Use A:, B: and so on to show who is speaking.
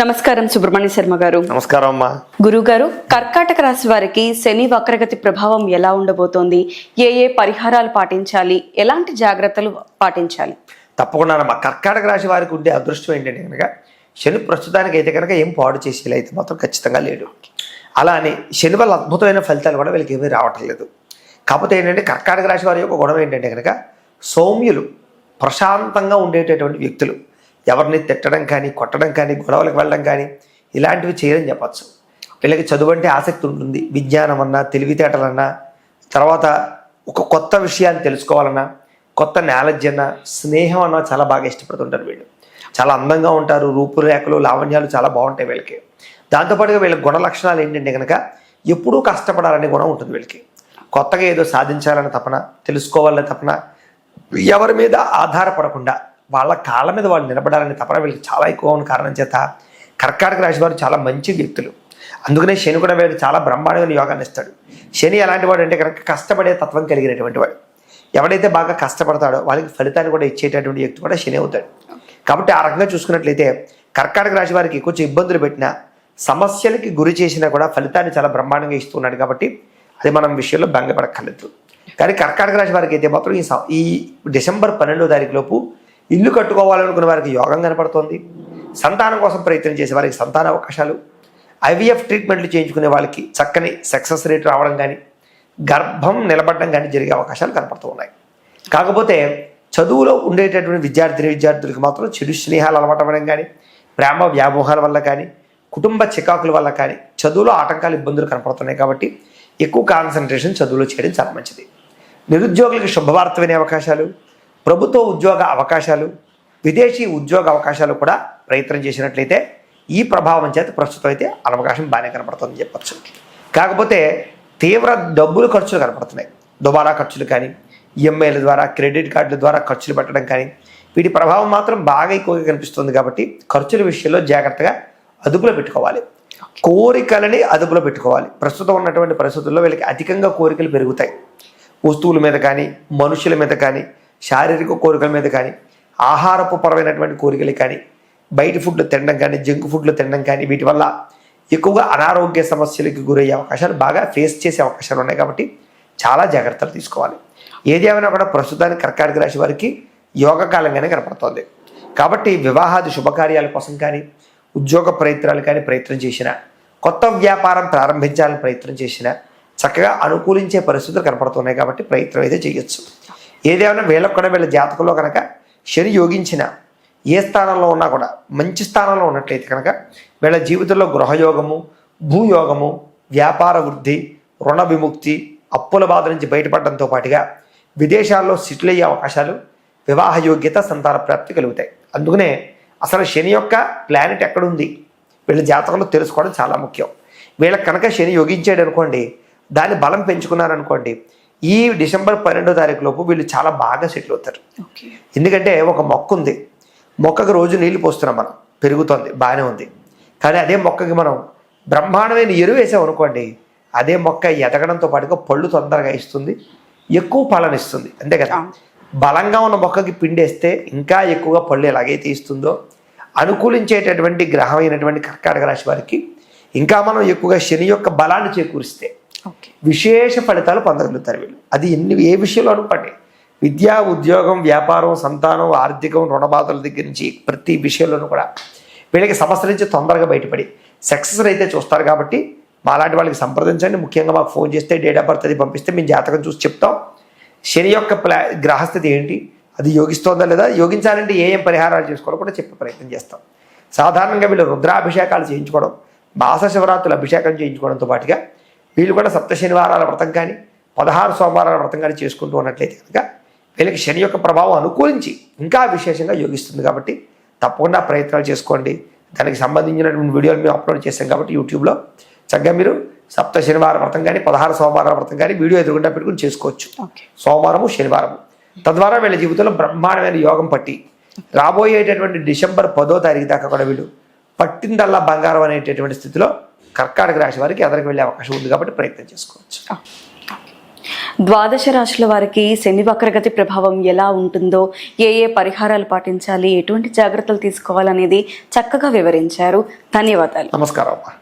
A: నమస్కారం సుబ్రహ్మణ్య శర్మ గారు.
B: నమస్కారం అమ్మా.
A: గురువు గారు, కర్కాటక రాశి వారికి శని వక్రగతి ప్రభావం ఎలా ఉండబోతోంది? ఏ పరిహారాలు పాటించాలి? ఎలాంటి జాగ్రత్తలు పాటించాలి?
B: తప్పకుండా అమ్మా. కర్కాటక రాశి వారికి ఉండే అదృష్టం ఏంటంటే కనుక శని ప్రస్తుతానికి అయితే కనుక ఏం పాడు చేసేలా అయితే మాత్రం ఖచ్చితంగా లేడు. అలా అని శని వల్ల అద్భుతమైన ఫలితాలు కూడా వీళ్ళకి ఏమీ రావటం లేదు. కాకపోతే ఏంటంటే కర్కాటక రాశి వారి యొక్క గొడవ ఏంటంటే కనుక సౌమ్యులు, ప్రశాంతంగా ఉండేటటువంటి వ్యక్తులు ఎవరిని తిట్టడం కానీ, కొట్టడం కానీ, గొడవలకు వెళ్ళడం కానీ ఇలాంటివి చేయరని చెప్పచ్చు. వీళ్ళకి చదువు అంటే ఆసక్తి ఉంటుంది. విజ్ఞానం అన్నా, తెలివితేటలన్నా, తర్వాత ఒక కొత్త విషయాన్ని తెలుసుకోవాలన్నా, కొత్త నాలెడ్జ్ అన్నా, స్నేహం అన్నా చాలా బాగా ఇష్టపడుతుంటారు. వీళ్ళు చాలా అందంగా ఉంటారు. రూపురేఖలు, లావణ్యాలు చాలా బాగుంటాయి వీళ్ళకి. దాంతోపాటుగా వీళ్ళ గుణ లక్షణాలు ఏంటంటే కనుక ఎప్పుడూ కష్టపడాలనే గుణం ఉంటుంది వీళ్ళకి. కొత్తగా ఏదో సాధించాలనే తపన, తెలుసుకోవాలనే తపన, ఎవరి మీద ఆధారపడకుండా వాళ్ళ కాళ్ళ మీద వాళ్ళు నిలబడాలని తపన వీళ్ళకి చాలా ఎక్కువ ఉన్న కారణం చేత కర్కాటక రాశి వారు చాలా మంచి వ్యక్తులు. అందుకనే శని కూడా వీళ్ళకి చాలా బ్రహ్మాండమైన యోగాన్ని ఇస్తాడు. శని ఎలాంటి వాడు అంటే కనుక కష్టపడే తత్వం కలిగినటువంటి వాడు. ఎవడైతే బాగా కష్టపడతాడో వాళ్ళకి ఫలితాన్ని కూడా ఇచ్చేటటువంటి వ్యక్తి కూడా శని అవుతాడు. కాబట్టి ఆ రకంగా చూసుకున్నట్లయితే కర్కాటక రాశి వారికి కొంచెం ఇబ్బందులు పెట్టినా, సమస్యలకి గురి చేసినా కూడా ఫలితాన్ని చాలా బ్రహ్మాండంగా ఇస్తున్నాడు. కాబట్టి అది మనం విషయంలో భంగపడక్కర్లేదు. కానీ కర్కాటక రాశి వారికి అయితే మాత్రం ఈ డిసెంబర్ 12వ తారీఖు లోపు ఇల్లు కట్టుకోవాలనుకున్న వారికి యోగం కనపడుతోంది. సంతానం కోసం ప్రయత్నం చేసే వారికి సంతాన అవకాశాలు, ఐవీఎఫ్ ట్రీట్మెంట్లు చేయించుకునే వాళ్ళకి చక్కని సక్సెస్ రేట్ రావడం కానీ, గర్భం నిలబడడం కానీ జరిగే అవకాశాలు కనపడుతూ ఉన్నాయి. కాకపోతే చదువులో ఉండేటటువంటి విద్యార్థులకు మాత్రం చెడు స్నేహాలు అలవాటవ్వడం కానీ, ప్రేమ వ్యామోహాల వల్ల కానీ, కుటుంబ చికాకుల వల్ల కానీ చదువులో ఆటంకాలు, ఇబ్బందులు కనపడుతున్నాయి. కాబట్టి ఎక్కువ కాన్సన్ట్రేషన్ చదువులో చేయడం చాలా మంచిది. నిరుద్యోగులకు శుభవార్త వినే అవకాశాలు, ప్రభుత్వ ఉద్యోగ అవకాశాలు, విదేశీ ఉద్యోగ అవకాశాలు కూడా ప్రయత్నం చేసినట్లయితే ఈ ప్రభావం చేత ప్రస్తుతం అయితే అవకాశం బాగానే కనపడుతుందని చెప్పచ్చు. కాకపోతే తీవ్ర డబ్బులు ఖర్చులు కనపడుతున్నాయి. దుబారా ఖర్చులు కానీ, ఈఎంఐల ద్వారా, క్రెడిట్ కార్డుల ద్వారా ఖర్చులు పెట్టడం కానీ, వీటి ప్రభావం మాత్రం బాగా ఎక్కువగా కనిపిస్తుంది. కాబట్టి ఖర్చుల విషయంలో జాగ్రత్తగా అదుపులో పెట్టుకోవాలి. కోరికలని అదుపులో పెట్టుకోవాలి. ప్రస్తుతం ఉన్నటువంటి పరిస్థితుల్లో వీళ్ళకి అధికంగా కోరికలు పెరుగుతాయి. వస్తువుల మీద కానీ, మనుషుల మీద కానీ, శారీరక కోరికల మీద కానీ, ఆహారపు పరమైనటువంటి కోరికలు కానీ, బయట ఫుడ్లు తినడం కానీ, జంక్ ఫుడ్లు తినడం కానీ, వీటి వల్ల ఎక్కువగా అనారోగ్య సమస్యలకు గురయ్యే అవకాశాలు, బాగా ఫేస్ చేసే అవకాశాలు ఉన్నాయి. కాబట్టి చాలా జాగ్రత్తలు తీసుకోవాలి. ఏది ఏమైనా కూడా ప్రస్తుతానికి కర్కాటక రాశి వారికి యోగకాలంగానే కనపడుతోంది. కాబట్టి వివాహాది శుభకార్యాల కోసం కానీ, ఉద్యోగ ప్రయత్నాలు కానీ ప్రయత్నం చేసినా, కొత్త వ్యాపారం ప్రారంభించాలని ప్రయత్నం చేసినా చక్కగా అనుకూలించే పరిస్థితులు కనపడుతున్నాయి. కాబట్టి ప్రయత్నం అయితే చేయొచ్చు. ఏదేమైనా వీళ్ళకు కూడా వీళ్ళ జాతకంలో కనుక శని యోగించిన ఏ స్థానంలో ఉన్నా కూడా మంచి స్థానంలో ఉన్నట్లయితే కనుక వీళ్ళ జీవితంలో గృహయోగము, భూయోగము, వ్యాపార వృద్ధి, రుణ విముక్తి, అప్పుల బాధ నుంచి బయటపడడంతో పాటుగా విదేశాల్లో సెటిల్ అయ్యే అవకాశాలు, వివాహ యోగ్యత, సంతాన ప్రాప్తి కలుగుతాయి. అందుకనే అసలు శని యొక్క ప్లానెట్ ఎక్కడుంది వీళ్ళ జాతకంలో తెలుసుకోవడం చాలా ముఖ్యం. వీళ్ళకి కనుక శని యోగించాడు అనుకోండి, దాన్ని బలం పెంచుకున్నారనుకోండి, ఈ డిసెంబర్ 12వ తారీఖు లోపు వీళ్ళు చాలా బాగా సెటిల్ అవుతారు. ఎందుకంటే ఒక మొక్క ఉంది, మొక్కకు రోజు నీళ్లు పోస్తున్నాం మనం, పెరుగుతుంది, బాగానే ఉంది. కానీ అదే మొక్కకి మనం బ్రహ్మాండమైన ఎరువు వేసాం అనుకోండి, అదే మొక్క ఎదగడంతో పాటుగా పళ్ళు తొందరగా ఇస్తుంది, ఎక్కువ ఫలాన్ని ఇస్తుంది. అంతే కదా. బలంగా ఉన్న మొక్కకి పిండేస్తే ఇంకా ఎక్కువగా పళ్ళు ఎలాగైతే ఇస్తుందో, అనుకూలించేటటువంటి గ్రహం అయినటువంటి కర్కాటక రాశి వారికి ఇంకా మనం ఎక్కువగా శని యొక్క బలాన్ని చేకూరిస్తే విశేష ఫలితాలు పొందగలుగుతారు వీళ్ళు. అది ఏ విషయంలో అనుకోండి, విద్య, ఉద్యోగం, వ్యాపారం, సంతానం, ఆర్థికం, రుణబాధల దగ్గర నుంచి ప్రతి విషయంలోనూ కూడా వీళ్ళకి సమస్యల నుంచి తొందరగా బయటపడి సక్సెస్ అయితే చూస్తారు. కాబట్టి మాలాంటి వాళ్ళకి సంప్రదించండి. ముఖ్యంగా మాకు ఫోన్ చేస్తే డేట్ ఆఫ్ బర్త్ అది పంపిస్తే మేము జాతకం చూసి చెప్తాం. శని యొక్క గ్రహస్థితి ఏంటి, అది యోగిస్తోందా లేదా, యోగించాలంటే ఏం పరిహారాలు చేసుకోవాలో కూడా చెప్పే ప్రయత్నం చేస్తాం. సాధారణంగా వీళ్ళు రుద్రాభిషేకాలు చేయించుకోవడం, మాస శివరాత్రులు అభిషేకం చేయించుకోవడంతో పాటుగా వీళ్ళు కూడా 7 శనివారాల వ్రతం కానీ, 16 సోమవారాల వ్రతం కానీ చేసుకుంటూ ఉన్నట్లయితే కనుక వీళ్ళకి శని యొక్క ప్రభావం అనుకూలించి ఇంకా విశేషంగా యోగిస్తుంది. కాబట్టి తప్పకుండా ప్రయత్నాలు చేసుకోండి. దానికి సంబంధించినటువంటి వీడియోలు మేము అప్లోడ్ చేశాం. కాబట్టి యూట్యూబ్లో చక్కగా మీరు 7 శనివార వ్రతం కానీ, 16 సోమవారాల వ్రతం కానీ వీడియో ఎదురుగుండా పెట్టుకుని చేసుకోవచ్చు. సోమవారము, శనివారము. తద్వారా వీళ్ళ జీవితంలో బ్రహ్మాండమైన యోగం పట్టి రాబోయేటటువంటి డిసెంబర్ 10వ తారీఖు దాకా కూడా వీళ్ళు పట్టిందల్లా బంగారం అనేటటువంటి స్థితిలో కర్కాటక రాశి వారికి ఎదరికి వెళ్ళే అవకాశం ఉంది. కాబట్టి ప్రయత్నం చేసుకోవచ్చు.
A: ద్వాదశ రాశుల వారికి శని వక్రగతి ప్రభావం ఎలా ఉంటుందో, ఏ పరిహారాలు పాటించాలి, ఎటువంటి జాగ్రత్తలు తీసుకోవాలనేది చక్కగా వివరించారు. ధన్యవాదాలు.
B: నమస్కారం అమ్మా.